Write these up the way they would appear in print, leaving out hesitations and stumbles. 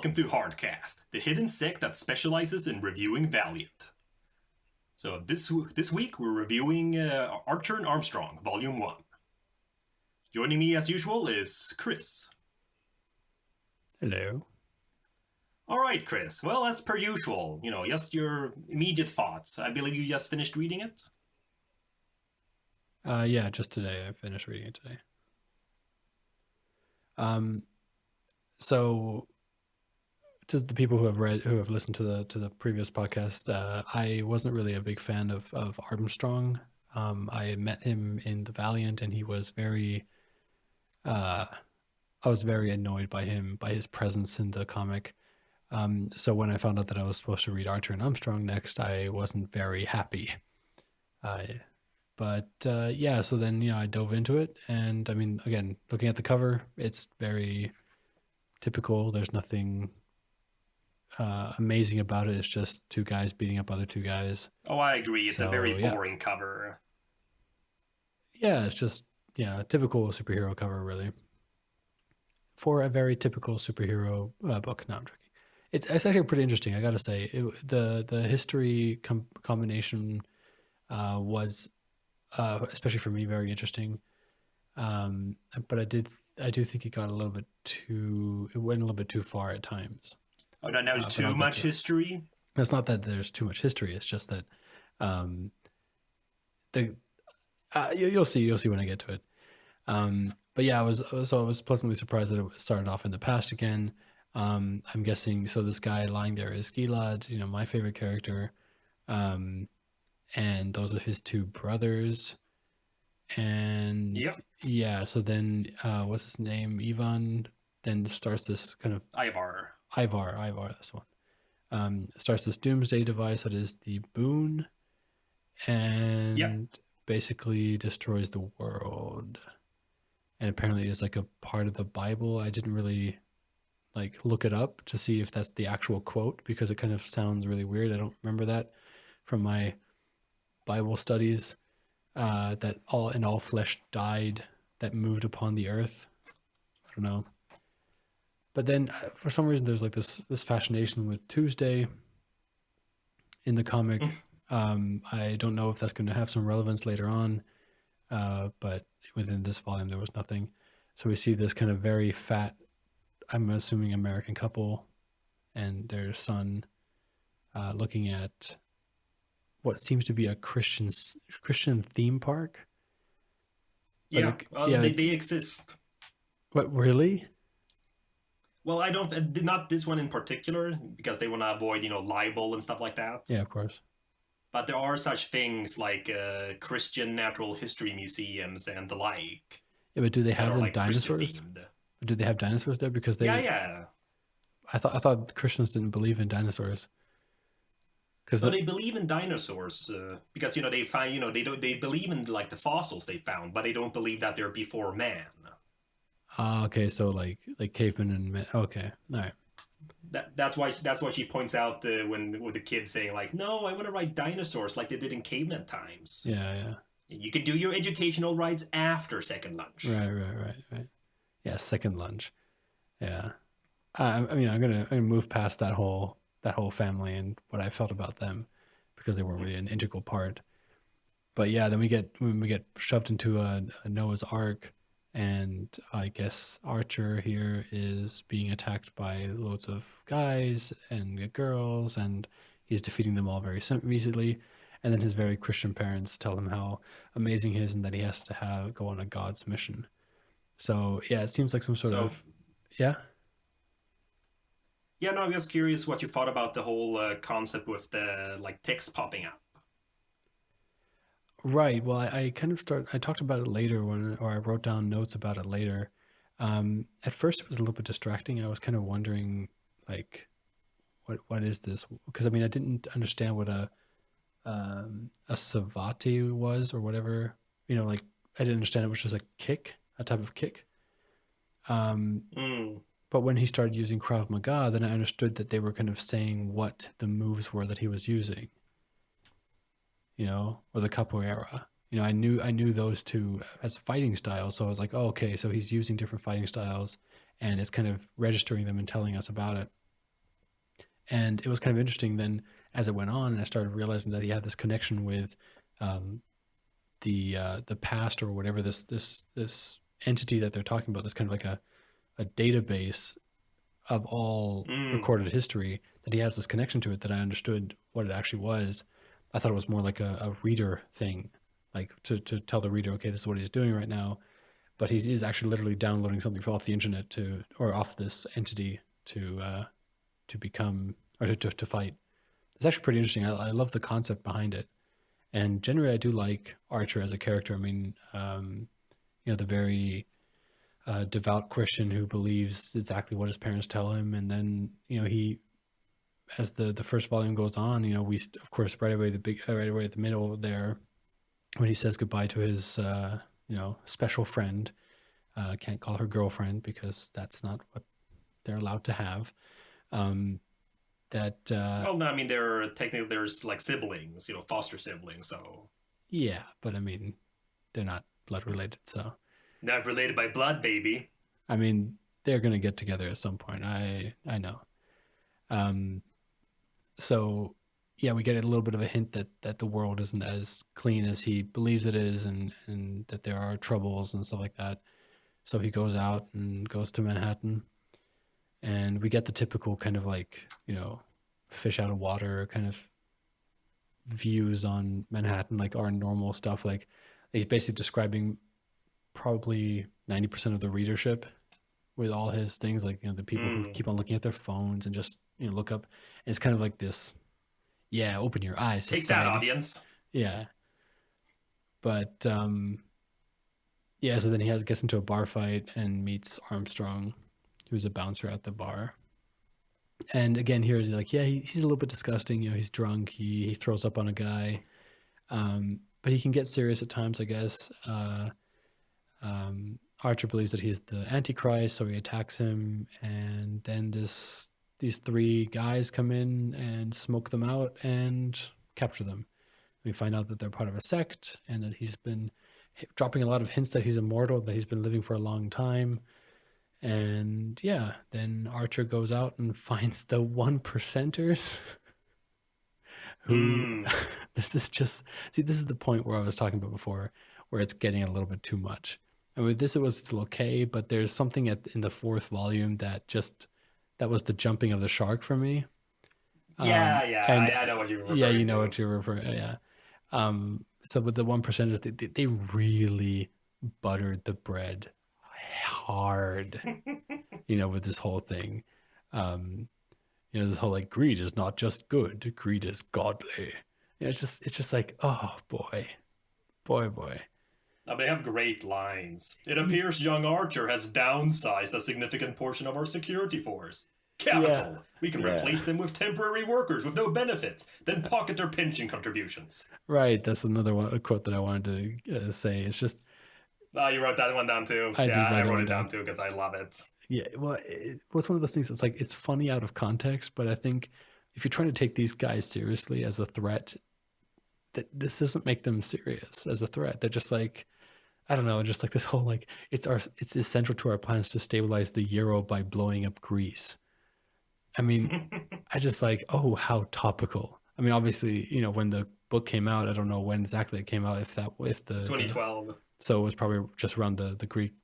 welcome to Hardcast, the hidden sect that specializes in reviewing Valiant. So this week we're reviewing Archer and Armstrong, Volume 1. Joining me as usual is Chris. Hello. Alright, Chris. Well, as per usual, just your immediate thoughts. I believe you just finished reading it? Yeah, just today. I finished reading it today. So just the people who have listened to the previous podcast, I wasn't really a big fan of Armstrong. I had met him in the Valiant, and he was I was very annoyed by his presence in the comic. So when I found out that I was supposed to read Archer and Armstrong next, I wasn't very happy. But so then, I dove into it, and I mean, again, looking at the cover, it's very typical. There's nothing amazing about it. It's just two guys beating up other two guys. Oh, I agree. It's a very boring cover. Yeah, it's just, a typical superhero cover, really. For a very typical superhero book. No, I'm joking. It's actually pretty interesting, I gotta say. The history combination was, especially for me, very interesting. But I do think it went a little bit too far at times. Oh, now there's too much history? It's not that there's too much history. It's just that you'll see when I get to it. But yeah, I was pleasantly surprised that it started off in the past again. I'm guessing, so this guy lying there is Gilad, my favorite character. And those are his two brothers. And so then what's his name? Ivan then starts this kind of Ivar, that's the one. Starts this doomsday device that is the boon, and basically destroys the world. And apparently is like a part of the Bible. I didn't really look it up to see if that's the actual quote, because it kind of sounds really weird. I don't remember that from my Bible studies. That all flesh died that moved upon the earth. I don't know. But then for some reason there's this fascination with Tuesday in the comic. I don't know if that's going to have some relevance later on, but within this volume there was nothing. So we see this kind of very fat, I'm assuming, American couple and their son looking at what seems to be a Christian theme park. They exist. What, really? Well, not this one in particular, because they want to avoid, libel and stuff like that. Yeah, of course. But there are such things like Christian natural history museums and the like. Yeah, but do they have dinosaurs? Do they have dinosaurs there? Because they. Yeah. I thought Christians didn't believe in dinosaurs. So they believe in dinosaurs because they find they believe in the fossils they found, but they don't believe that they're before man. Okay, so like cavemen and men. Okay, all right. That's why she points out with the kids saying no, I want to ride dinosaurs like they did in caveman times. Yeah. You can do your educational rides after second lunch. Right. Yeah, second lunch. Yeah. I mean, I'm gonna move past that whole family and what I felt about them, because they weren't really an integral part. But yeah, then we get shoved into a Noah's Ark, and I guess Archer here is being attacked by loads of guys and girls, and he's defeating them all very easily. And then his very Christian parents tell him how amazing he is and that he has to go on a God's mission. So yeah, it seems like some sort of yeah. Yeah, no, I'm just curious what you thought about the whole concept with the text popping up. Right. Well, I talked about it later or I wrote down notes about it later. At first it was a little bit distracting. I was kind of wondering what is this? Because I mean, I didn't understand what a savate was or whatever. I didn't understand it was just a type of kick. But when he started using Krav Maga, then I understood that they were kind of saying what the moves were that he was using. Or the capoeira. I knew those two as fighting styles, so I was like, oh, okay, so he's using different fighting styles, and it's kind of registering them and telling us about it. And it was kind of interesting then as it went on, and I started realizing that he had this connection with the past, or whatever this entity that they're talking about. This kind of like a database of all recorded history, that he has this connection to it, that I understood what it actually was. I thought it was more like a reader thing, like to tell the reader, okay, this is what he's doing right now. But he is actually literally downloading something off the internet or off this entity to become, or to fight. It's actually pretty interesting. I love the concept behind it. And generally I do like Archer as a character. I mean, the very devout Christian who believes exactly what his parents tell him. And then, he, as the first volume goes on, we, of course, right away at the middle there, when he says goodbye to his, special friend, can't call her girlfriend because that's not what they're allowed to have. Well, no, I mean, there's like siblings, foster siblings, so. Yeah, but I mean, they're not blood related, so. Not related by blood, baby. I mean, they're going to get together at some point. I know. So, yeah, we get a little bit of a hint that the world isn't as clean as he believes it is, and that there are troubles and stuff like that. So he goes out and goes to Manhattan, and we get the typical kind of like, fish out of water kind of views on Manhattan, like our normal stuff. Like, he's basically describing probably 90% of the readership with all his things, like, the people who keep on looking at their phones and just, look up. And it's kind of like this, open your eyes, take society. that, audience. Yeah. But, so then he gets into a bar fight and meets Armstrong, who's a bouncer at the bar. And again, here, like, he's a little bit disgusting. He's drunk. He throws up on a guy. But he can get serious at times, I guess. Archer believes that he's the Antichrist, so he attacks him. And then these three guys come in and smoke them out and capture them. We find out that they're part of a sect, and that he's been dropping a lot of hints that he's immortal, that he's been living for a long time. And then Archer goes out and finds the 1%ers who this is the point where I was talking about before, where it's getting a little bit too much. And with this, it was still okay, but there's something in the fourth volume that was the jumping of the shark for me. I know what you're referring to. Yeah, you know what you're referring to, yeah. So with the 1%ers, they really buttered the bread hard, with this whole thing. This whole, like, greed is not just good, greed is godly. It's just like, oh boy. Now, they have great lines. It appears young Archer has downsized a significant portion of our security force. Capital. Yeah. We can replace them with temporary workers with no benefits, then pocket their pension contributions. Right, that's a quote that I wanted to say. It's just... Oh, you wrote that one down too? I wrote it down too because I love it. Yeah, well, it was one of those things that's like, it's funny out of context, but I think if you're trying to take these guys seriously as a threat, that this doesn't make them serious as a threat. They're just like, I don't know, just like this whole, like, it's essential to our plans to stabilize the euro by blowing up Greece. I mean, I just like, oh, how topical. I mean, obviously, when the book came out, I don't know when exactly it came out, if the 2012. So it was probably just around the Greek,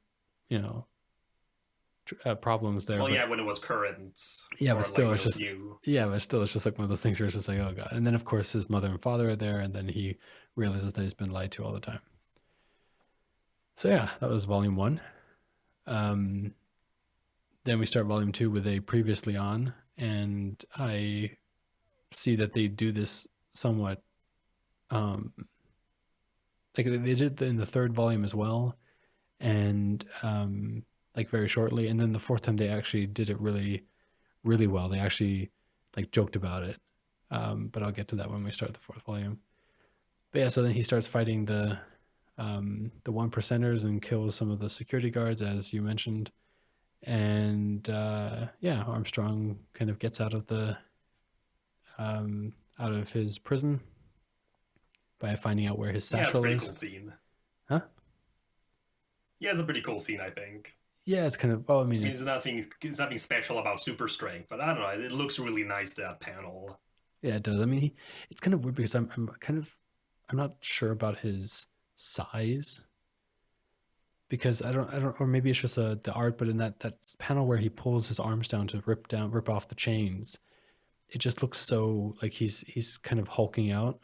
problems there. Well, when it was current. Yeah, but still, it's just it's just like one of those things where it's just like, oh god. And then of course his mother and father are there, and then he realizes that he's been lied to all the time. So that was volume 1. Then we start volume 2 with a previously on, and I see that they do this somewhat. Like they did in the third volume as well, and like very shortly. And then the fourth time they actually did it really, really well. They actually like joked about it, but I'll get to that when we start the fourth volume. But so then he starts fighting the 1%ers and kills some of the security guards, as you mentioned. And Armstrong kind of gets out of his prison by finding out where his satchel is. Cool scene. Huh? Yeah, it's a pretty cool scene, I think. Yeah, it's kind of, well, I mean, I mean, it's nothing special about super strength, but I don't know. It looks really nice, that panel. yeah, it does. I mean, it's kind of weird because I'm not sure about his size because or maybe it's just the art, but in that panel where he pulls his arms down to rip off the chains, it just looks so like he's kind of hulking out.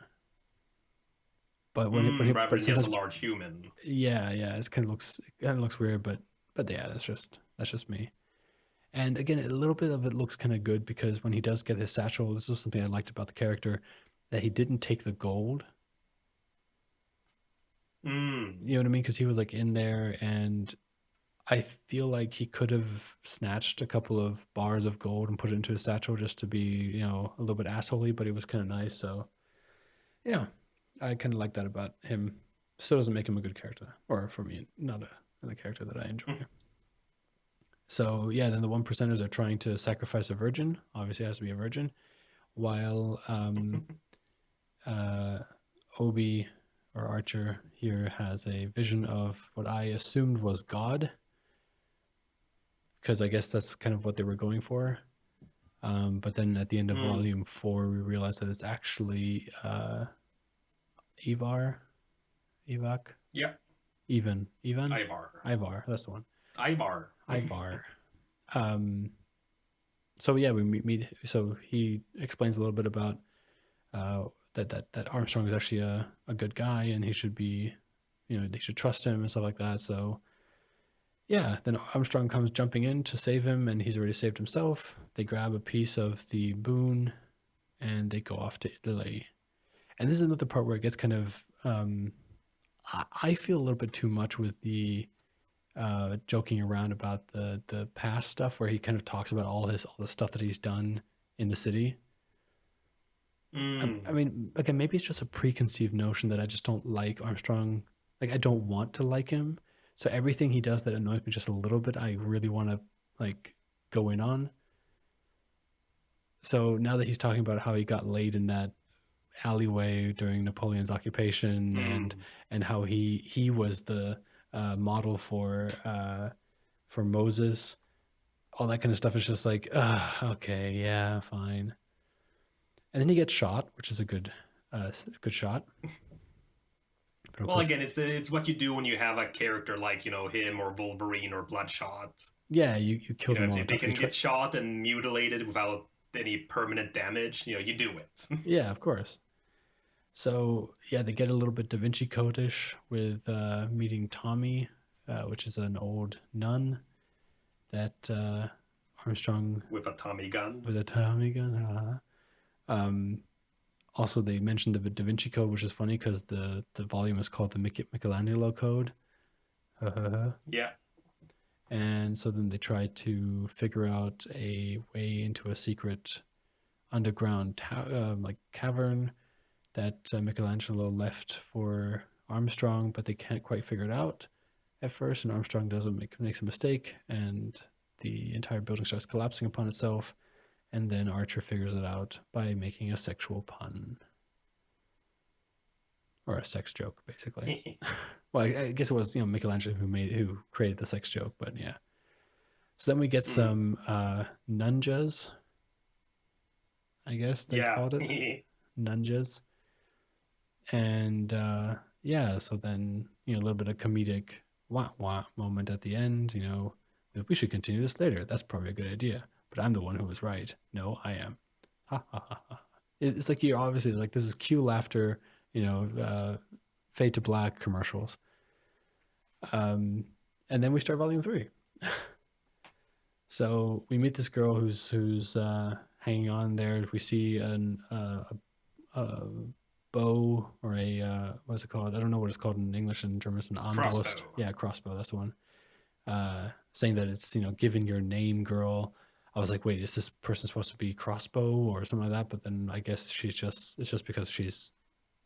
But Rather but than just sometimes, a large human. yeah, it kind of looks weird, but yeah, that's just me. And again, a little bit of it looks kind of good because when he does get his satchel, this is something I liked about the character, that he didn't take the gold. You know what I mean? Because he was like in there, and I feel like he could have snatched a couple of bars of gold and put it into his satchel just to be, a little bit assholey, but he was kind of nice. So yeah, I kind of like that about him. Still doesn't make him a good character, or for me, not a character that I enjoy. So yeah, then the 1%ers are trying to sacrifice a virgin. Obviously, it has to be a virgin, while Obi or Archer here has a vision of what I assumed was God, because I guess that's kind of what they were going for. But then at the end of Volume 4, we realize that it's actually Evak. Yeah. Ivan. Ivar. That's the one. Ivar. So yeah, we meet. So he explains a little bit about that Armstrong is actually a good guy, and he should be, they should trust him and stuff like that. So yeah, then Armstrong comes jumping in to save him, and he's already saved himself. They grab a piece of the boon, and they go off to Italy. And this is another part where it gets kind of, I feel a little bit too much with the joking around about the past stuff, where he kind of talks about all the stuff that he's done in the city. I mean, again, maybe it's just a preconceived notion that I just don't like Armstrong. Like, I don't want to like him. So everything he does that annoys me just a little bit, I really want to like go in on. So now that he's talking about how he got laid in that alleyway during Napoleon's occupation, and how he was the model for Moses, all that kind of stuff is just like, okay, yeah, fine. And then he gets shot, which is a good shot. Well, again, it's what you do when you have a character like, him or Wolverine or Bloodshot. Yeah, you kill them all. If they can get shot and mutilated without any permanent damage, you do it. Yeah, of course. So yeah, they get a little bit Da Vinci Code-ish with meeting Tommy, which is an old nun that Armstrong with a Tommy gun. Also, they mentioned the Da Vinci Code, which is funny because the volume is called the Michelangelo Code. Yeah. And so then they try to figure out a way into a secret underground cavern that Michelangelo left for Armstrong, but they can't quite figure it out at first, and Armstrong makes a mistake, and the entire building starts collapsing upon itself. And then Archer figures it out by making a sexual pun. Or a sex joke, basically. Well, I guess it was, Michelangelo who created the sex joke, but yeah. So then we get some nunjas, I guess they called it. Nunjas. And so then, a little bit of comedic wah-wah moment at the end, we should continue this later. That's probably a good idea. But I'm the one who was right. No, I am. Ha ha ha ha. It's like you're obviously like, this is cue laughter, fade to black commercials. And then we start volume 3. So we meet this girl who's hanging on there. We see a bow or a what's it called? I don't know what it's called in English and German. It's an Armbrust. Crossbow. Yeah, crossbow. That's the one. Saying that it's given your name, girl. I was like, wait, is this person supposed to be Crossbow or something like that? But then I guess it's just because she's,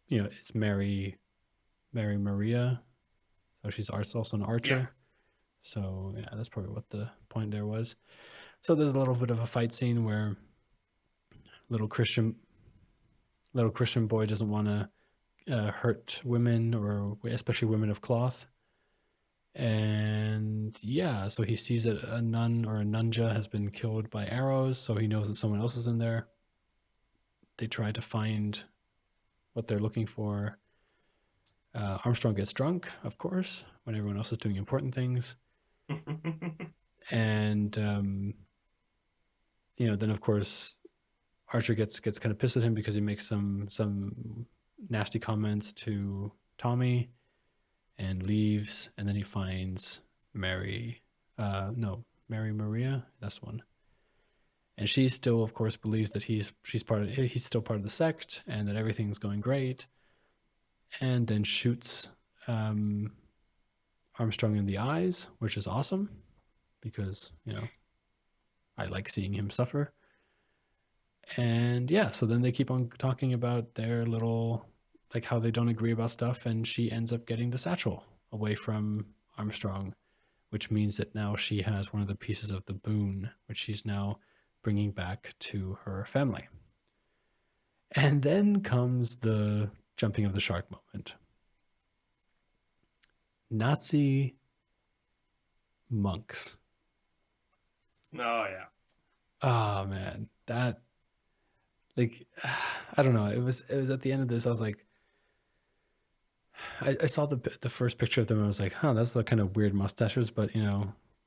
it's Mary Maria. So she's also an archer. Yeah. So yeah, that's probably what the point there was. So there's a little bit of a fight scene where little Christian boy doesn't want to hurt women, or especially women of cloth. And yeah, so he sees that a nun or a nunja has been killed by arrows, so he knows that someone else is in there. They try to find what they're looking for. Armstrong gets drunk, of course, when everyone else is doing important things. And then of course Archer gets kind of pissed at him because he makes some nasty comments to Tommy and leaves, and then he finds Mary Maria, that's one. And she still, of course, believes that he's still part of the sect and that everything's going great, and then shoots Armstrong in the eyes, which is awesome because I like seeing him suffer. And yeah, so then they keep on talking about their little, like, how they don't agree about stuff, and she ends up getting the satchel away from Armstrong, which means that now she has one of the pieces of the boon, which she's now bringing back to her family. And then comes the jumping of the shark moment. Nazi monks. Oh yeah. Oh man, that, like, I don't know. It was at the end of this, I was like, I saw the first picture of them and I was like, that's the kind of weird mustaches, but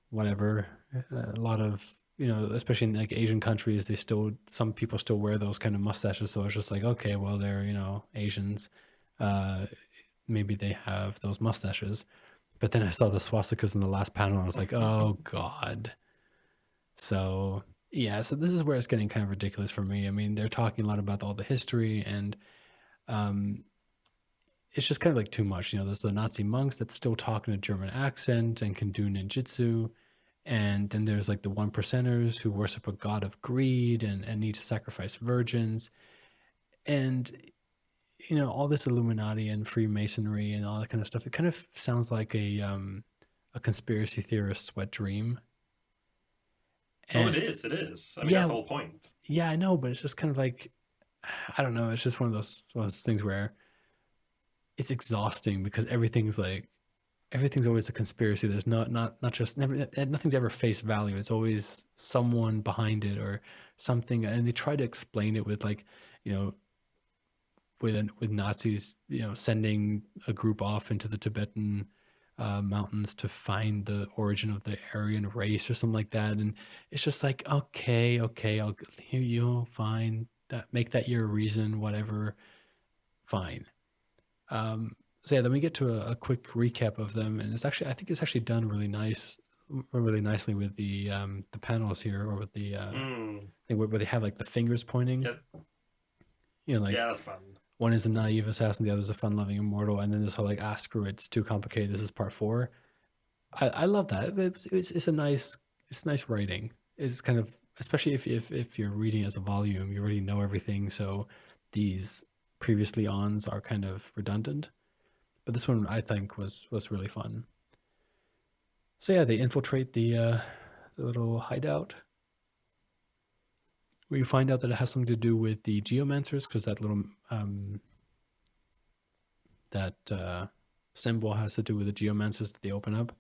whatever. A lot of, especially in like Asian countries, some people still wear those kind of mustaches. So I was just like, okay, well, they're, Asians. Maybe they have those mustaches. But then I saw the swastikas in the last panel and I was like, oh God. So yeah, so this is where it's getting kind of ridiculous for me. I mean, they're talking a lot about all the history, and it's just kind of like too much. There's the Nazi monks that still talk in a German accent and can do ninjutsu. And then there's like the 1%ers who worship a god of greed and need to sacrifice virgins. And, all this Illuminati and Freemasonry and all that kind of stuff, it kind of sounds like a conspiracy theorist's wet dream. And, it is. I mean, that's the whole point. Yeah, I know, but it's just kind of like, I don't know. It's just one of those things where it's exhausting because everything's always a conspiracy. There's nothing's ever face value. It's always someone behind it or something. And they try to explain it with with Nazis, sending a group off into the Tibetan mountains to find the origin of the Aryan race or something like that. And it's just like, okay, I'll hear you, fine. Make that your reason, whatever, fine. So yeah, then we get to a quick recap of them, and I think it's actually done really nicely with the panels here, or with the where they have like the fingers pointing. Yep. Yeah, that's fun. One is a naive assassin, the other is a fun-loving immortal, and then this whole like, screw it, it's too complicated. This is part 4. I love that. It's nice writing. It's kind of, especially if you're reading as a volume, you already know everything, so these previously ons are kind of redundant. But this one I think was really fun. So yeah, they infiltrate the little hideout. We find out that it has something to do with the geomancers, because that little symbol has to do with the geomancers that they open up.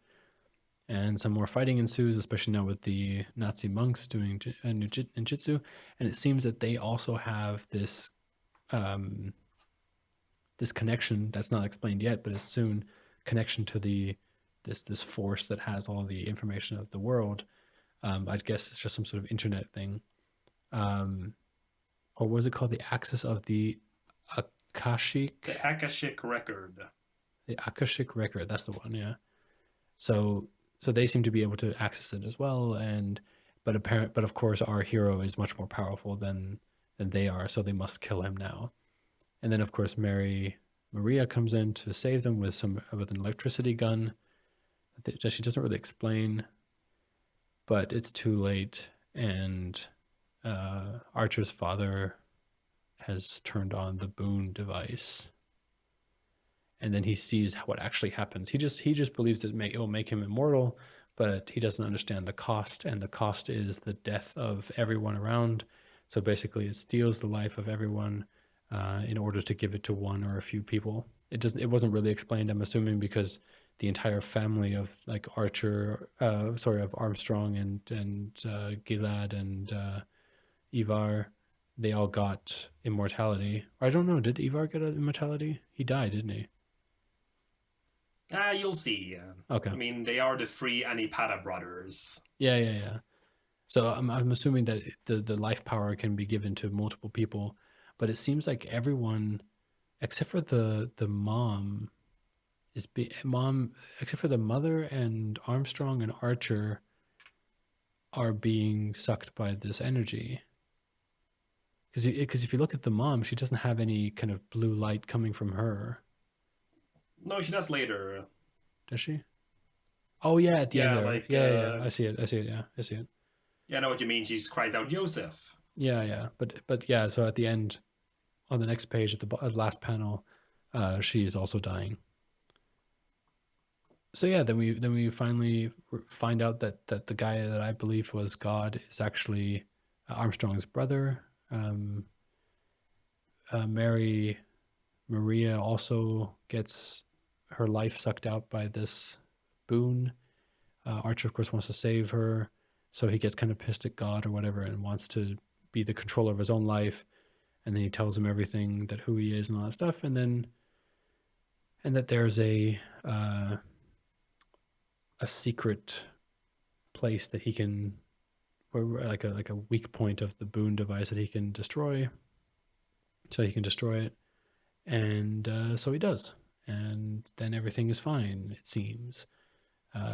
And some more fighting ensues, especially now with the Nazi monks doing ninjutsu. And it seems that they also have this this connection that's not explained yet, but is soon, connection to this force that has all the information of the world. I guess it's just some sort of internet thing. Or was it called the axis of the Akashic? The Akashic record. The Akashic record, that's the one, yeah. So they seem to be able to access it as well, but of course our hero is much more powerful than they are, so they must kill him now. And then of course Maria comes in to save them with an electricity gun that she doesn't really explain, but it's too late, and Archer's father has turned on the Boone device, and then he sees what actually happens. He just believes that it will make him immortal, but he doesn't understand the cost, and the cost is the death of everyone around. So basically, it steals the life of everyone in order to give it to one or a few people. It wasn't really explained, I'm assuming, because the entire family of like of Armstrong and Gilad and Ivar, they all got immortality. Or I don't know, did Ivar get immortality? He died, didn't he? You'll see. Okay. I mean, they are the three Anipada brothers. Yeah. So I'm assuming that the life power can be given to multiple people, but it seems like everyone, except for the mom, except for the mother and Armstrong and Archer, are being sucked by this energy. Because if you look at the mom, she doesn't have any kind of blue light coming from her. No, she does later. Does she? Oh yeah, at the end there. Like, Yeah. I see it. Yeah, I see it. Yeah, I know what you mean. She cries out, Joseph. Yeah. But yeah. So at the end, on the next page, at the last panel, she's also dying. So yeah, then we finally find out that the guy that I believe was God is actually Armstrong's brother. Mary Maria also gets her life sucked out by this boon. Archer, of course, wants to save her, so he gets kind of pissed at God or whatever and wants to be the controller of his own life. And then he tells him everything, that who he is and all that stuff, and that there's a secret place that he can, or like a weak point of the boon device that he can destroy. So he can destroy it, and so he does, and then everything is fine. It seems.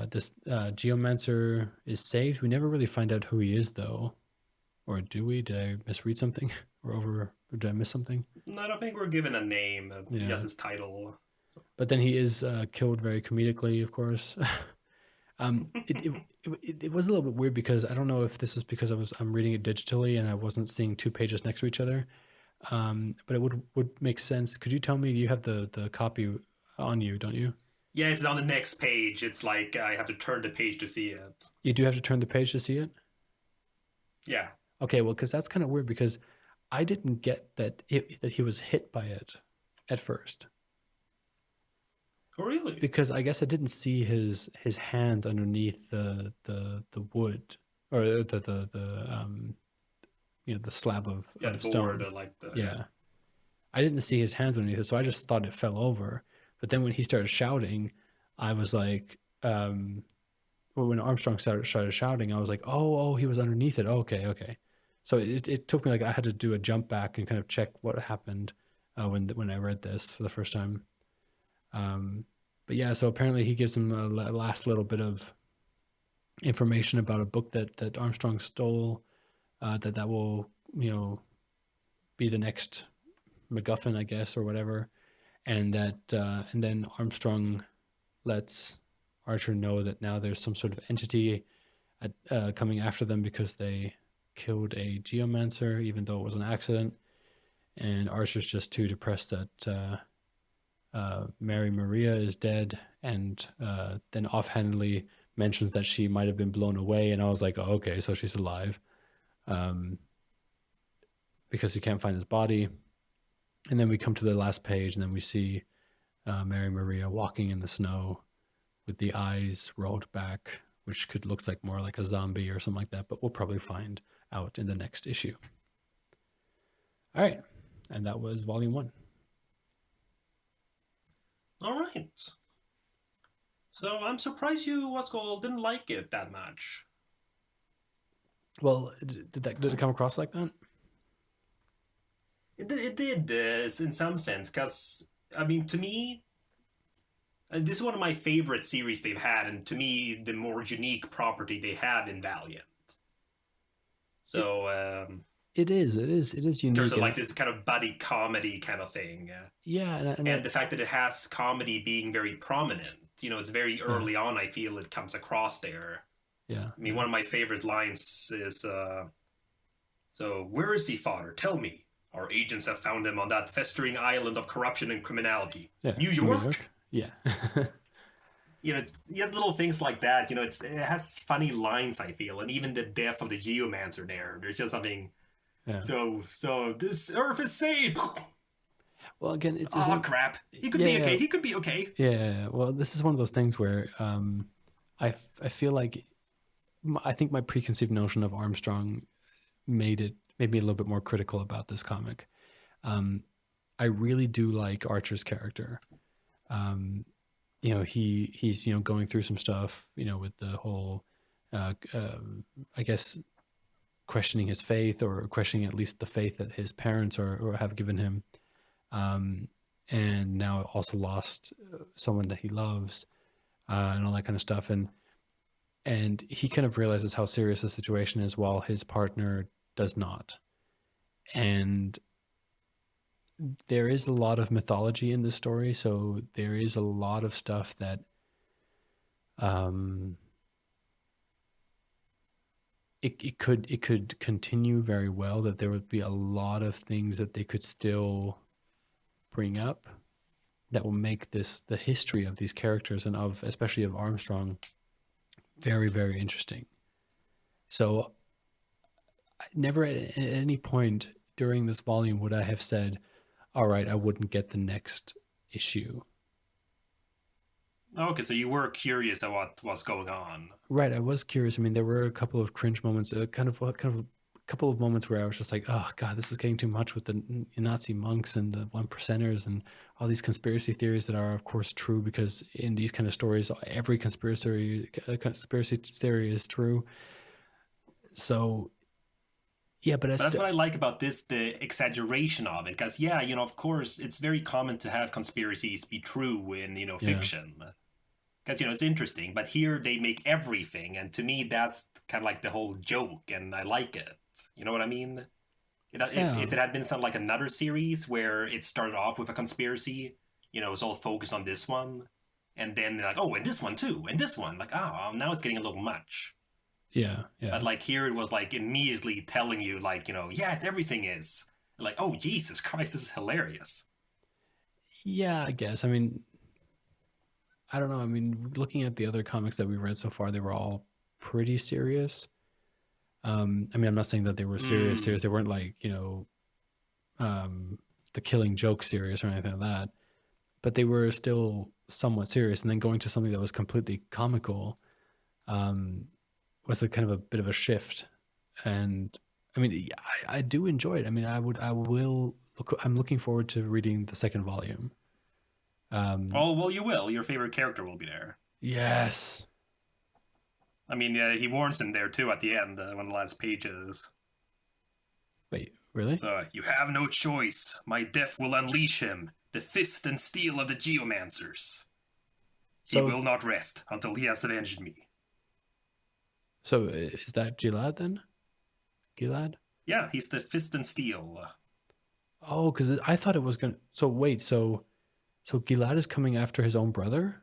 This geomancer is saved. We never really find out who he is, though, or do we? Did I misread something, or did I miss something? No, I don't think we're given a name. Just his title. So. But then he is killed very comedically, of course. It was a little bit weird because I don't know if this is because I'm reading it digitally and I wasn't seeing two pages next to each other. But it would make sense. Could you tell me, you have the copy on you, don't you? Yeah, it's on the next page. It's like I have to turn the page to see it. You do have to turn the page to see it? Yeah. Okay, well, because that's kind of weird because I didn't get that he was hit by it at first. Oh, really? Because I guess I didn't see his hands underneath the wood, or the slab of stone. I didn't see his hands underneath it, so I just thought it fell over. But then when he started shouting, I was like, when Armstrong started shouting, I was like, oh, he was underneath it. Okay. So it took me, like, I had to do a jump back and kind of check what happened when I read this for the first time. But yeah, so apparently he gives him a last little bit of information about a book that Armstrong stole, that will, be the next MacGuffin, I guess, or whatever. And then Armstrong lets Archer know that now there's some sort of entity coming after them because they killed a geomancer, even though it was an accident. And Archer's just too depressed that Mary Maria is dead, and then offhandedly mentions that she might have been blown away. And I was like, oh, okay, so she's alive, because he can't find his body. And then we come to the last page, and then we see Mary Maria walking in the snow with the eyes rolled back, which looks like more like a zombie or something like that, but we'll probably find out in the next issue. All right, and that was Volume 1. All right. So I'm surprised you, didn't like it that much. Well, did it come across like that? It did in some sense, because, I mean, to me, this is one of my favorite series they've had, and to me, the more unique property they have in Valiant. So, it is unique. In terms of like this kind of buddy comedy kind of thing. Yeah, and the fact that it has comedy being very prominent. It's very early on, I feel it comes across there. Yeah. I mean, one of my favorite lines is, so, where is he, father? Tell me. Our agents have found him on that festering island of corruption and criminality. Yeah. New York? Yeah. He has little things like that. It has funny lines, I feel. And even the death of the geomancer there's just something. Yeah. So this earth is saved. Well, again, it's Oh one. crap! He could be Yeah, okay. He could be okay. yeah. Well, this is one of those things where I feel like I think my preconceived notion of Armstrong made me a little bit more critical about this comic. I really do like Archer's character. He's going through some stuff, with the whole, I guess, questioning his faith, or questioning at least the faith that his parents or have given him, and now also lost someone that he loves, and all that kind of stuff, and he kind of realizes how serious the situation is, while his partner does not. And there is a lot of mythology in this story, so there is a lot of stuff that it could continue very well, that there would be a lot of things that they could still bring up that will make the history of these characters, and especially of Armstrong, very, very interesting. So never at any point during this volume would I have said, all right, I wouldn't get the next issue. Okay, so you were curious about what was going on. Right, I was curious. I mean, there were a couple of cringe moments, kind of a couple of moments where I was just like, oh God, this is getting too much with the Nazi monks and the one percenters and all these conspiracy theories that are, of course, true, because in these kind of stories, every conspiracy theory is true. So, yeah, but That's what I like about this, the exaggeration of it. Because, yeah, of course, it's very common to have conspiracies be true in, fiction. Because, it's interesting. But here they make everything. And to me, that's kind of like the whole joke. And I like it. You know what I mean? If it had been something like another series where it started off with a conspiracy, it was all focused on this one. And then they're like, oh, and this one too. And this one. Like, oh, now it's getting a little much. Yeah. But like here it was like immediately telling you like, yeah, everything is. Like, oh, Jesus Christ, this is hilarious. Yeah, I guess. I mean, I don't know. I mean, looking at the other comics that we've read so far, they were all pretty serious. I mean, I'm not saying that they were serious. They weren't like, the Killing Joke series or anything like that. But they were still somewhat serious. And then going to something that was completely comical, was a kind of a bit of a shift. And I mean, I do enjoy it. I mean, I'm looking forward to reading the second volume. Well, you will. Your favorite character will be there. Yes. I mean, he warns him there too at the end, one of the last pages. Wait, really? So, you have no choice. My death will unleash him, the fist and steel of the geomancers. He will not rest until he has avenged me. So is that Gilad then? Gilad? Yeah, he's the fist and steel. Oh, because I thought it was gonna. So wait, so Gilad is coming after his own brother?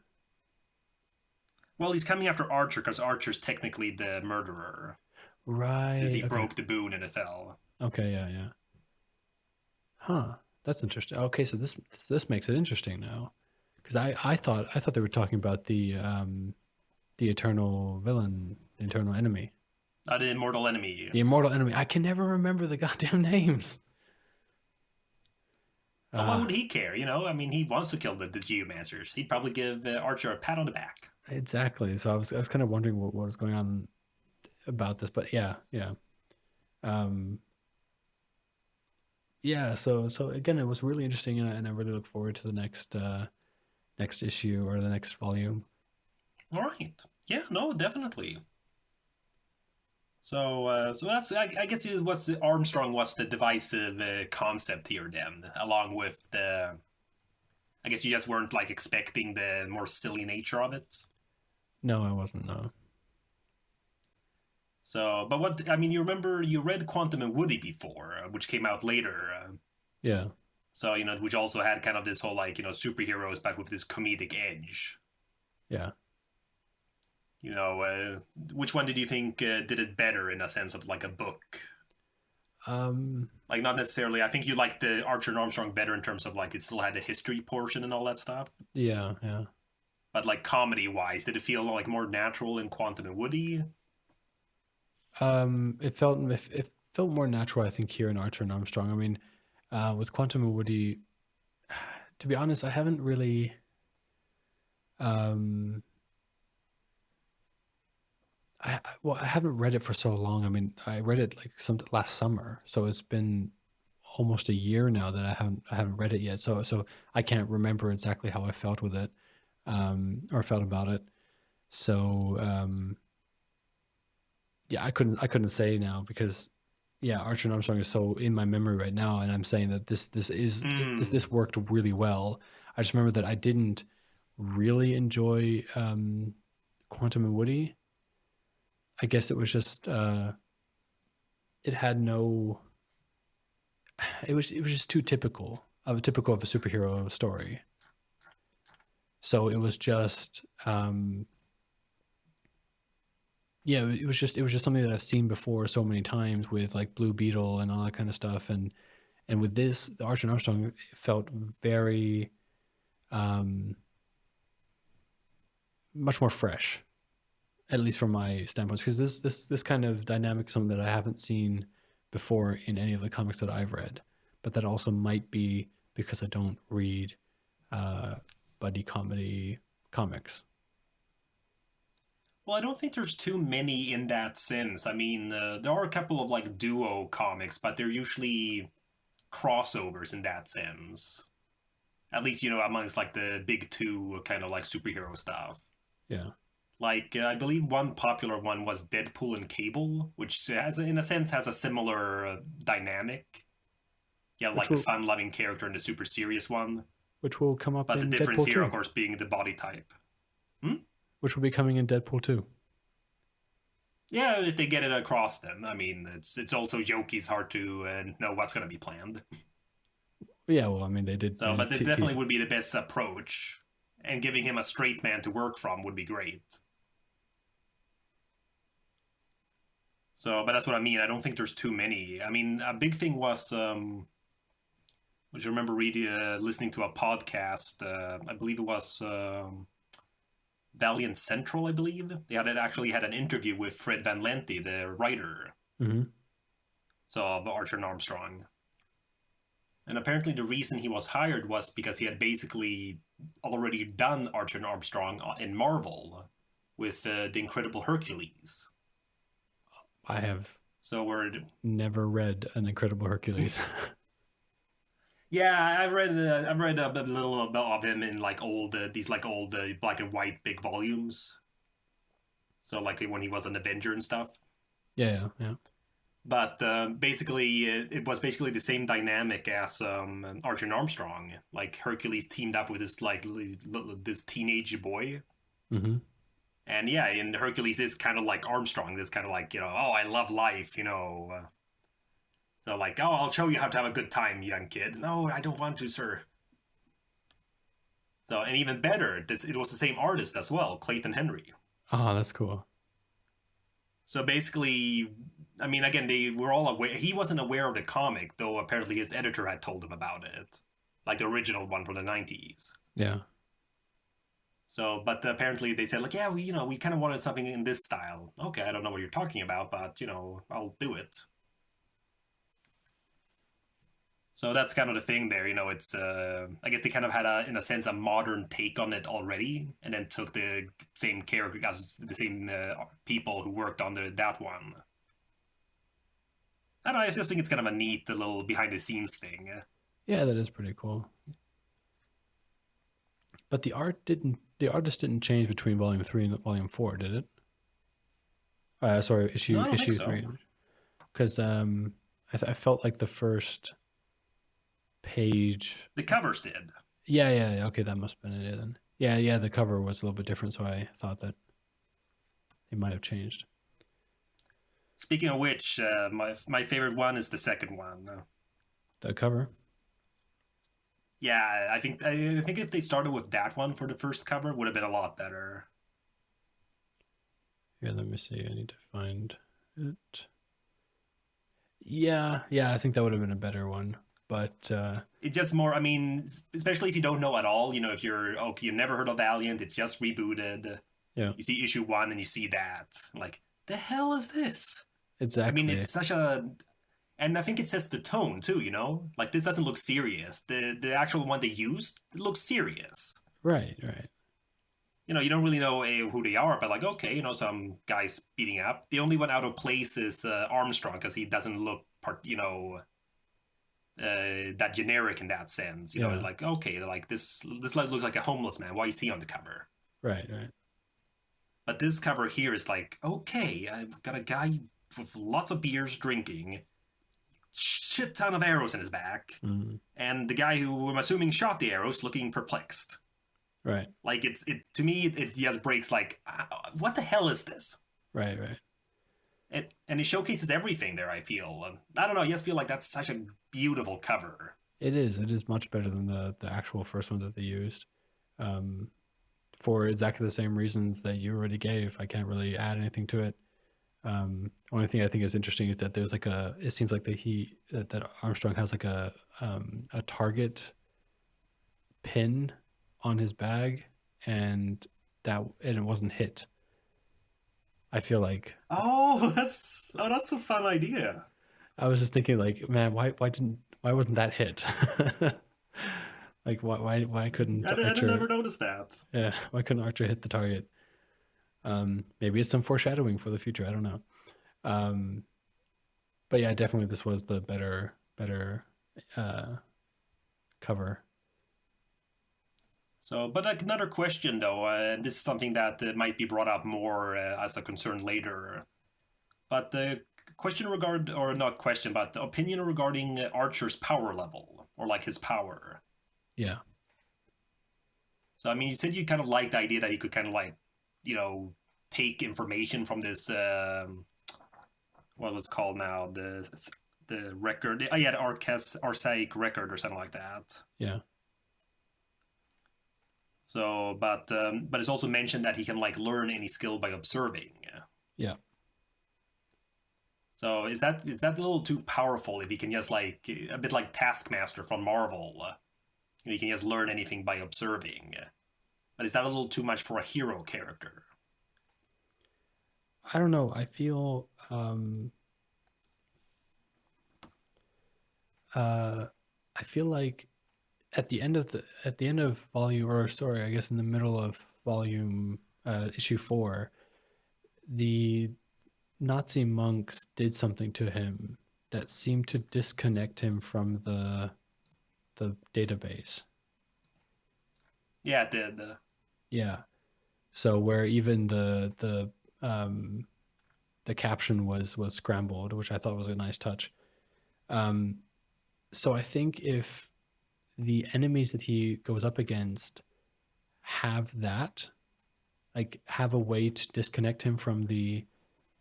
Well, he's coming after Archer because Archer's technically the murderer. Right. Since he broke the boon and it fell. Okay, yeah. Huh. That's interesting. Okay, so this makes it interesting now, because I thought they were talking about the eternal villain, the eternal enemy. The immortal enemy. The immortal enemy. I can never remember the goddamn names. Well, why would he care? I mean, he wants to kill the geomancers. He'd probably give Archer a pat on the back. Exactly. So I was kind of wondering what was going on about this, but yeah. Yeah. So again, it was really interesting, and I really look forward to the next issue or the next volume. All right. Yeah. No. Definitely. So that's I guess Armstrong was the divisive concept here then, along with the. I guess you just weren't like expecting the more silly nature of it. No, I wasn't. No. So, but what I mean, you remember you read Quantum and Woody before, which came out later. Yeah. So which also had kind of this whole like superheroes, but with this comedic edge. Yeah. Which one did you think did it better in a sense of like a book? Like not necessarily. I think you liked the Archer and Armstrong better in terms of like it still had the history portion and all that stuff. Yeah. But like comedy wise, did it feel like more natural in Quantum and Woody? It felt more natural, I think, here in Archer and Armstrong. I mean, with Quantum and Woody, to be honest, I haven't really. Um, I haven't read it for so long. I mean, I read it like some last summer, so it's been almost a year now that I haven't read it yet. So I can't remember exactly how I felt with it, or felt about it. So yeah, I couldn't say now because yeah, Archer and Armstrong is so in my memory right now, and I'm saying that this worked really well. I just remember that I didn't really enjoy Quantum and Woody. I guess it was just it had no. It was just too typical of a superhero story. So it was just yeah, it was just something that I've seen before so many times with like Blue Beetle and all that kind of stuff, and with this, the Archer and Armstrong felt very much more fresh, at least from my standpoint, because this kind of dynamic is something that I haven't seen before in any of the comics that I've read, but that also might be because I don't read buddy comedy comics. Well, I don't think there's too many in that sense. I mean, there are a couple of like duo comics, but they're usually crossovers in that sense. At least, amongst like the big two kind of like superhero stuff. Yeah. Like, I believe one popular one was Deadpool and Cable, which has, in a sense, has a similar dynamic. Yeah, Which like the will fun-loving character and the super serious one. which will come up But the in difference Deadpool here, 2. of course, being the body type. Hmm? Which will be coming in Deadpool 2. Yeah, if they get it across, then I mean, it's also jokey. It's hard to know what's going to be planned. Yeah, well, I mean, they did. So, but it definitely would be the best approach, and giving him a straight man to work from would be great. So, but that's what I mean. I don't think there's too many. I mean, a big thing was, which I remember reading, listening to a podcast. I believe it was Valiant Central. I believe they actually had an interview with Fred Van Lente, the writer. Mm-hmm. So of Archer and Armstrong. And apparently the reason he was hired was because he had basically already done Archer and Armstrong in Marvel with the Incredible Hercules. I have So we're never read an Incredible Hercules. yeah, I've read a little of him in like old these like old black and white big volumes. So like when he was an Avenger and stuff. Yeah. But basically, it was basically the same dynamic as Archer and Armstrong. Like Hercules teamed up with this teenage boy. Mm-hmm. And yeah, and Hercules is kind of like Armstrong. This kind of like, oh, I love life, So like, oh, I'll show you how to have a good time, young kid. No, I don't want to, sir. So, and even better, it was the same artist as well, Clayton Henry. Oh, that's cool. So basically, I mean, again, they were all aware. He wasn't aware of the comic, though apparently his editor had told him about it. Like the original one from the 90s. Yeah. So, but apparently they said, like, yeah, we kind of wanted something in this style. Okay, I don't know what you're talking about, but, I'll do it. So that's kind of the thing there, it's, I guess they kind of had in a sense, a modern take on it already, and then took the same character, the same people who worked on that one. I don't know, I just think it's kind of a neat little behind-the-scenes thing. Yeah, that is pretty cool. But the artist didn't change between Volume 3 and Volume 4, did it? Sorry, issue 3. Because I felt like the first page... The covers did. Yeah, okay, that must have been it then. Yeah, the cover was a little bit different, so I thought that it might have changed. Speaking of which, my favorite one is the second one. The cover? Yeah, I think if they started with that one for the first cover, it would have been a lot better. Yeah, let me see. I need to find it. Yeah, I think that would have been a better one. But it's just more, I mean, especially if you don't know at all, if you never heard of Valiant, it's just rebooted. Yeah. You see issue 1 and you see that. Like, the hell is this? Exactly. I mean, it's such a... And I think it sets the tone too, you know? Like this doesn't look serious. The actual one they used looks serious. Right, right. You know, you don't really know who they are, but like, okay, you know, some guys beating up. The only one out of place is Armstrong because he doesn't look, that generic in that sense. You know, it's Yeah. like, okay, like this like looks like a homeless man. Why is he on the cover? Right, right. But this cover here is like, okay, I've got a guy with lots of beers drinking, shit ton of arrows in his back, and the guy who I'm assuming shot the arrows looking perplexed. Right. Like it to me it just breaks like what the hell is this? Right, right. And it showcases everything there. I feel I don't know. I just feel like that's such a beautiful cover. It is. It is much better than the actual first one that they used. For exactly the same reasons that you already gave. I can't really add anything to it. Only thing I think is interesting is that there's like it seems like that Armstrong has like a target pin on his bag, and it wasn't hit. I feel like That's a fun idea. I was just thinking like, man, why wasn't that hit? Like why couldn't Archer? I never noticed that. Yeah, why couldn't Archer hit the target? Maybe it's some foreshadowing for the future. I don't know. But yeah, definitely this was the better cover. So, but like another question though, and this is something that might be brought up more as a concern later. But the question or not question, but the opinion regarding Archer's power level or like his power. Yeah. So I mean, you said you kind of liked the idea that he could kind of like, you know, take information from this what was it called now the record. Oh yeah, the archaic record or something like that. Yeah. So, but it's also mentioned that he can like learn any skill by observing. Yeah. So is that a little too powerful if he can just like a bit like Taskmaster from Marvel? He can just learn anything by observing. But is that a little too much for a hero character? I don't know. I feel like at the end of volume, or sorry, I guess in the middle of volume issue 4, the Nazi monks did something to him that seemed to disconnect him from the database. Yeah, it did. Yeah. So where even the caption was scrambled, which I thought was a nice touch. So I think if the enemies that he goes up against have that, like have a way to disconnect him from the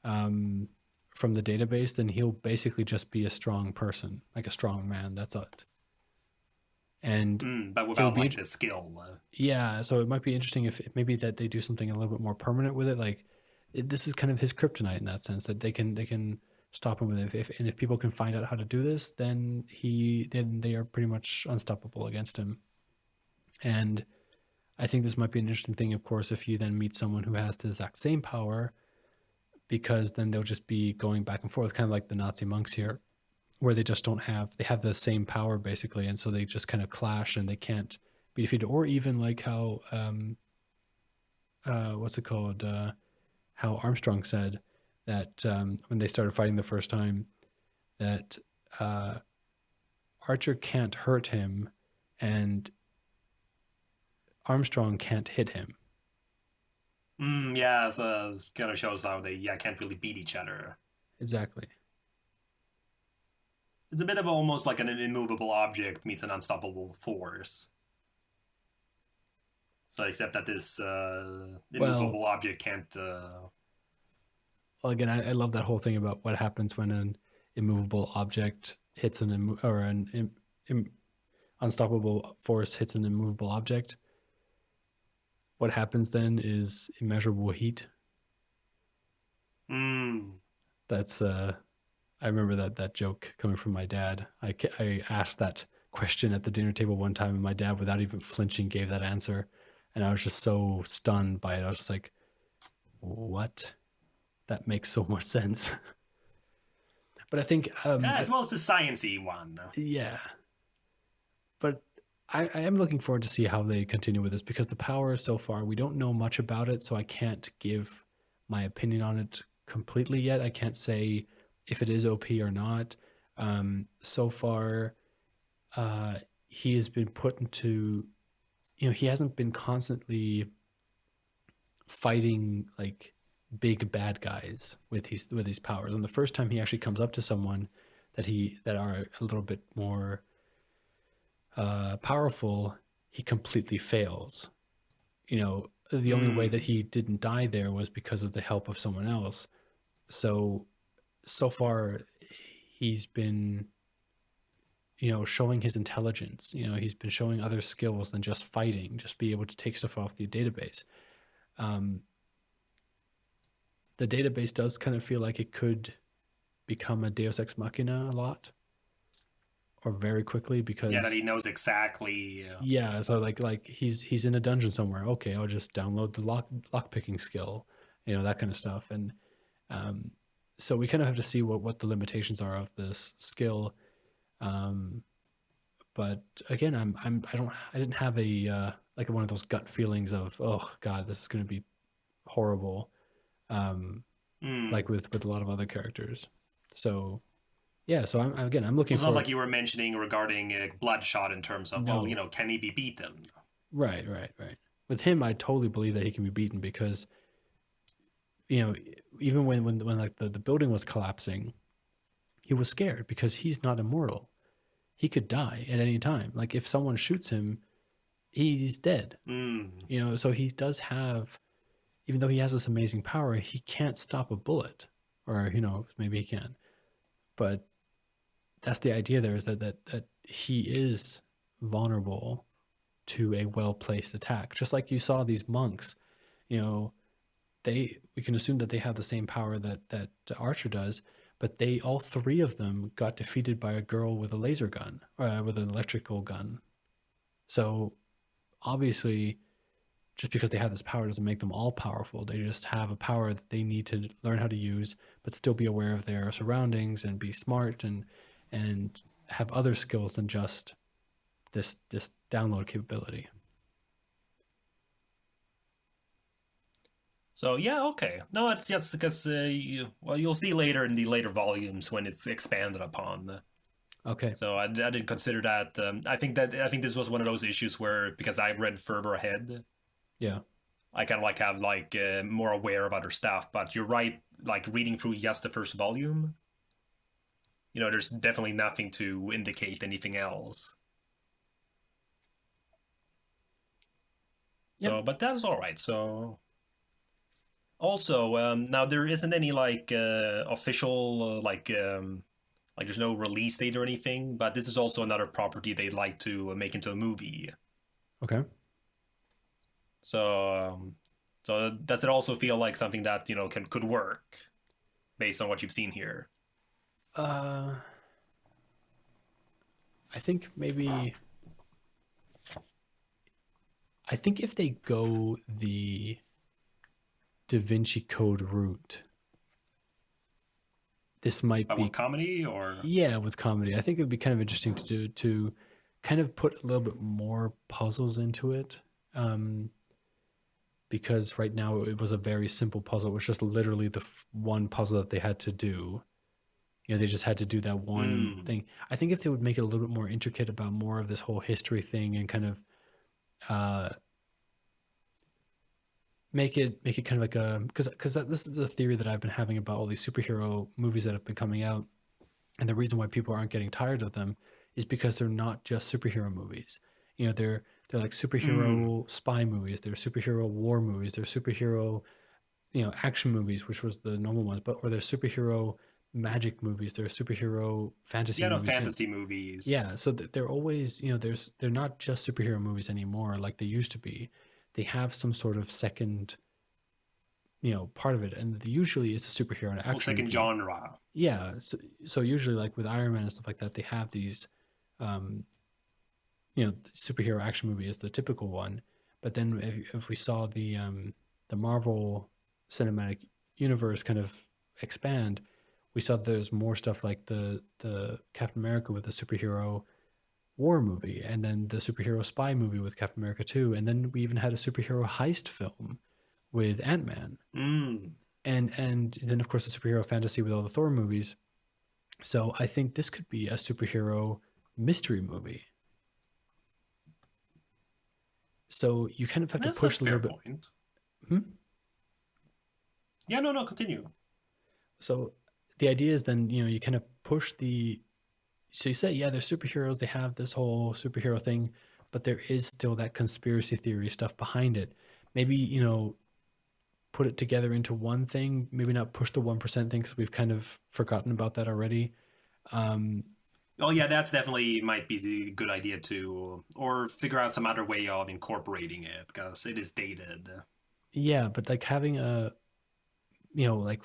database, then he'll basically just be a strong person, like a strong man. That's it. And but without like the skill. Yeah, so it might be interesting if maybe that they do something a little bit more permanent with it. Like this is kind of his kryptonite in that sense, that they can stop him with it. If people can find out how to do this, then they are pretty much unstoppable against him. And I think this might be an interesting thing, of course, if you then meet someone who has the exact same power, because then they'll just be going back and forth, kind of like the Nazi monks here, where they just they have the same power basically, and so they just kind of clash and they can't be defeated. Or even like how what's it called? How Armstrong said that when they started fighting the first time, that Archer can't hurt him and Armstrong can't hit him. Yeah, so it kind of shows how they can't really beat each other. Exactly. It's a bit of almost like an immovable object meets an unstoppable force. So except that this immovable object can't... Well, again, I love that whole thing about what happens when an immovable object hits an unstoppable force hits an immovable object. What happens then is immeasurable heat. That's I remember that joke coming from my dad. I asked that question at the dinner table one time, and my dad, without even flinching, gave that answer, and I was just so stunned by it. I was just like, "What? That makes so much sense." But I think as well as the sciencey one. yeah. But I am looking forward to see how they continue with this, because the power so far, we don't know much about it, so I can't give my opinion on it completely yet. I can't say if it is OP or not. So far, he has been put into, he hasn't been constantly fighting like big bad guys with these powers. And the first time he actually comes up to someone that are a little bit more powerful, he completely fails. The only way that he didn't die there was because of the help of someone else. So far, he's been, showing his intelligence. He's been showing other skills than just fighting, just be able to take stuff off the database. The database does kind of feel like it could become a Deus Ex Machina a lot, or very quickly, because that he knows exactly. So like he's in a dungeon somewhere. Okay, I'll just download the lock picking skill, that kind of stuff. And so we kind of have to see what the limitations are of this skill. But again, I didn't have a like one of those gut feelings of, oh God, this is going to be horrible. Like with a lot of other characters. So yeah, so I'm looking. It's not like you were mentioning regarding Bloodshot in terms of, can he be beaten? Right. With him, I totally believe that he can be beaten, because even when like the building was collapsing, he was scared because he's not immortal. He could die at any time. Like if someone shoots him, he's dead. So he does have, even though he has this amazing power, he can't stop a bullet, or maybe he can, but that's the idea there, is that he is vulnerable to a well-placed attack. Just like you saw these monks, we can assume that they have the same power that Archer does, but all three of them got defeated by a girl with a laser gun, or with an electrical gun. So obviously, just because they have this power doesn't make them all powerful. They just have a power that they need to learn how to use, but still be aware of their surroundings and be smart and have other skills than just this download capability. So yeah, okay. No, it's just because you'll see later in the later volumes when it's expanded upon. Okay. So I didn't consider that. I think this was one of those issues where, because I've read further ahead, yeah, I kind of like have like more aware of other stuff. But you're right, like reading through just the first volume, there's definitely nothing to indicate anything else. So, yep. But that's all right. So, also, now there isn't any like official like there's no release date or anything. But this is also another property they'd like to make into a movie. Okay. So does it also feel like something that could work based on what you've seen here? I think maybe. I think if they go the Da Vinci Code route, this might be with comedy, or with comedy. I think it would be kind of interesting to kind of put a little bit more puzzles into it. Because right now it was a very simple puzzle. It was just literally the one puzzle that they had to do. They just had to do that one thing. I think if they would make it a little bit more intricate about more of this whole history thing, and kind of make it kind of like a, because this is the theory that I've been having about all these superhero movies that have been coming out, and the reason why people aren't getting tired of them is because they're not just superhero movies. They're like superhero spy movies, they're superhero war movies, they're superhero, action movies, which was the normal ones, or they're superhero magic movies, they're superhero fantasy movies. Fantasy movies. Yeah, so they're always, they're not just superhero movies anymore like they used to be. They have some sort of second, part of it, and usually it's a superhero and action second movie. Genre. Yeah, so usually like with Iron Man and stuff like that, they have these superhero action movie is the typical one. But then if we saw the Marvel Cinematic Universe kind of expand, we saw there's more stuff like the Captain America with the superhero war movie, and then the superhero spy movie with Captain America 2, and then we even had a superhero heist film with Ant-Man. And then of course the superhero fantasy with all the Thor movies. So I think this could be a superhero mystery movie. So you kind of have to push a little bit. Point. Yeah, no, continue. So the idea is then, you kind of push so you say, yeah, they're superheroes, they have this whole superhero thing, but there is still that conspiracy theory stuff behind it. Maybe, put it together into one thing, maybe not push the 1% thing because we've kind of forgotten about that already. Oh yeah, that's definitely might be a good idea too, or figure out some other way of incorporating it because it is dated. Yeah, but like having like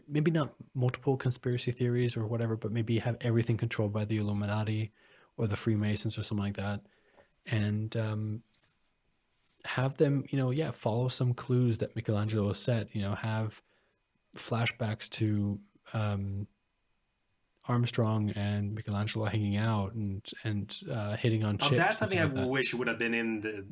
maybe not multiple conspiracy theories or whatever, but maybe have everything controlled by the Illuminati or the Freemasons or something like that, and have them, follow some clues that Michelangelo set. Have flashbacks to Armstrong and Michelangelo hanging out and hitting on chicks. That's something I wish would have been in the.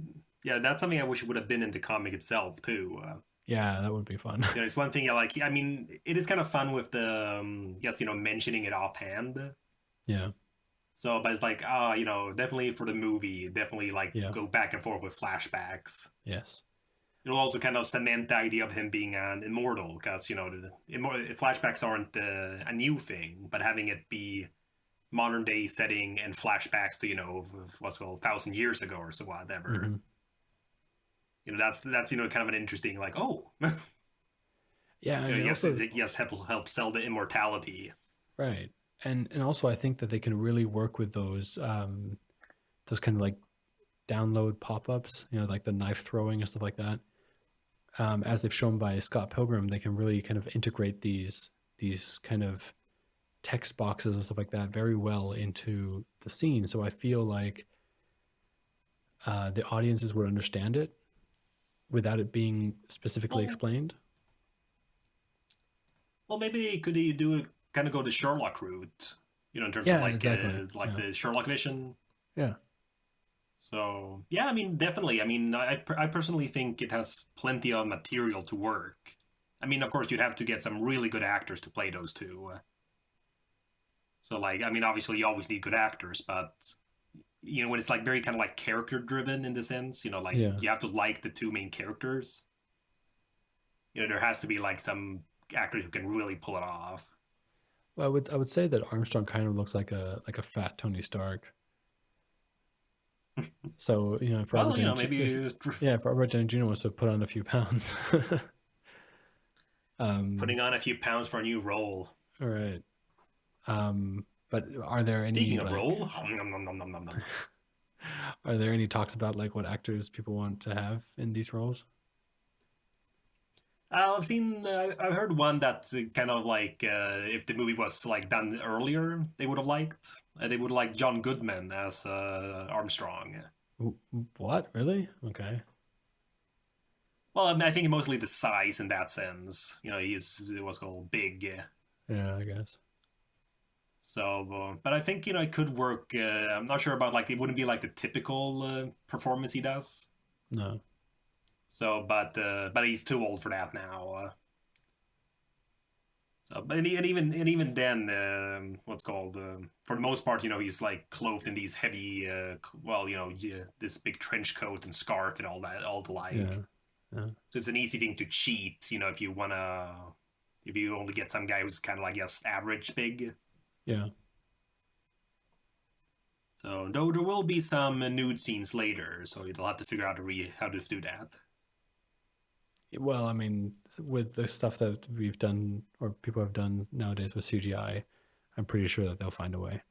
Yeah, that's something I wish would have been in the comic itself too. Yeah, that would be fun. It's one thing I mean, it is kind of fun with the mentioning it offhand. Yeah. So, but it's like, definitely for the movie, definitely go back and forth with flashbacks. Yes. It'll also kind of cement the idea of him being an immortal, because flashbacks aren't a new thing, but having it be modern day setting and flashbacks to what's called 1,000 years ago or so whatever. Mm-hmm. That's kind of an interesting yeah. Yes, help sell the immortality. Right. And also I think that they can really work with those kind of like download pop-ups, like the knife throwing and stuff like that. As they've shown by Scott Pilgrim, they can really kind of integrate these kind of text boxes and stuff like that very well into the scene. So I feel like the audiences would understand it without it being specifically explained. Well, maybe could you do it? Kind of go the Sherlock route, in terms of the Sherlock vision. Yeah. So yeah, I mean, definitely. I mean, I personally think it has plenty of material to work. I mean, of course, you'd have to get some really good actors to play those two. So I mean, obviously, you always need good actors, but when it's very kind of character driven in the sense, you have to like the two main characters. There has to be some actors who can really pull it off. Well, I would say that Armstrong kind of looks like a fat Tony Stark. So if Robert Downey Jr. wants to put on a few pounds, putting on a few pounds for a new role. All right. But are there any? Speaking of role, are there any talks about what actors people want to have in these roles? I've heard one that's kind of if the movie was done earlier, they would like John Goodman as Armstrong. What? Really? Okay. Well, I mean, I think mostly the size in that sense. He's what's called big. Yeah, I guess. So, but I think it could work. I'm not sure about it wouldn't be the typical performance he does. No. So, but he's too old for that now. But even then, what's called for the most part, he's like clothed in these heavy, this big trench coat and scarf and all that, all the like. Yeah. So it's an easy thing to cheat, if you only get some guy who's kind of average big. Yeah. So though there will be some nude scenes later, so you'll have to figure out how to do that. Well, I mean, with the stuff that we've done or people have done nowadays with CGI, I'm pretty sure that they'll find a way.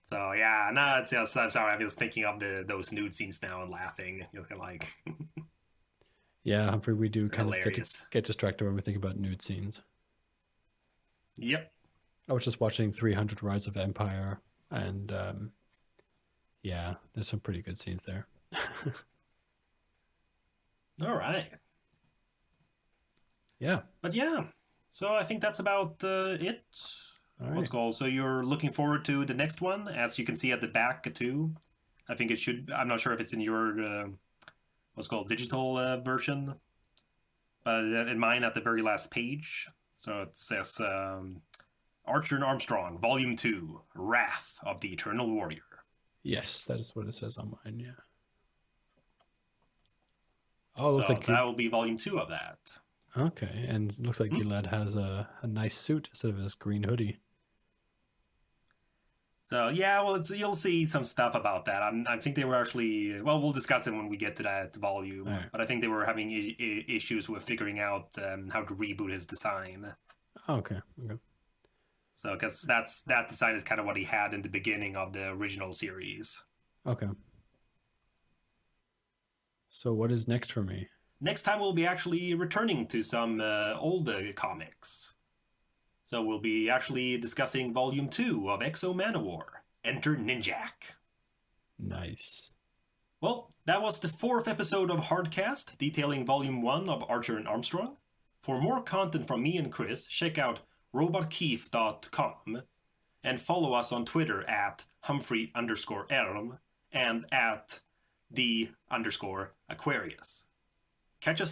So yeah, no, it's just sorry. I'm just thinking of those nude scenes now and laughing. It's kind of yeah, Humphrey, we do kind of get distracted when we think about nude scenes. Yep. I was just watching 300 Rise of Empire, and yeah, there's some pretty good scenes there. All right. Yeah. But yeah, so I think that's about it. All right. What's called? So you're looking forward to the next one, as you can see at the back too. I think it should. I'm not sure if it's in your what's called digital version, but in mine at the very last page. So it says Archer and Armstrong, Volume 2, Wrath of the Eternal Warrior. Yes, that is what it says on mine. Yeah. Oh, it So looks like that will be Volume 2 of that. okay, and it looks like Gilad has a nice suit instead of his green hoodie. So yeah, well, you'll see some stuff about that. I think they were actually, well, we'll discuss it when we get to that volume. Right. But I think they were having issues with figuring out how to reboot his design. Oh, okay. Okay. So because that design is kind of what he had in the beginning of the original series. Okay. So what is next for me? Next time we'll be actually returning to some old comics. So we'll be actually discussing Volume 2 of Exo Manowar, Enter Ninjak. Nice. Well, that was the 4th episode of Hardcast, detailing Volume 1 of Archer and Armstrong. For more content from me and Chris, check out robotkeith.com and follow us on Twitter at Humphrey_Elm and at @the_Aquarius. Catch us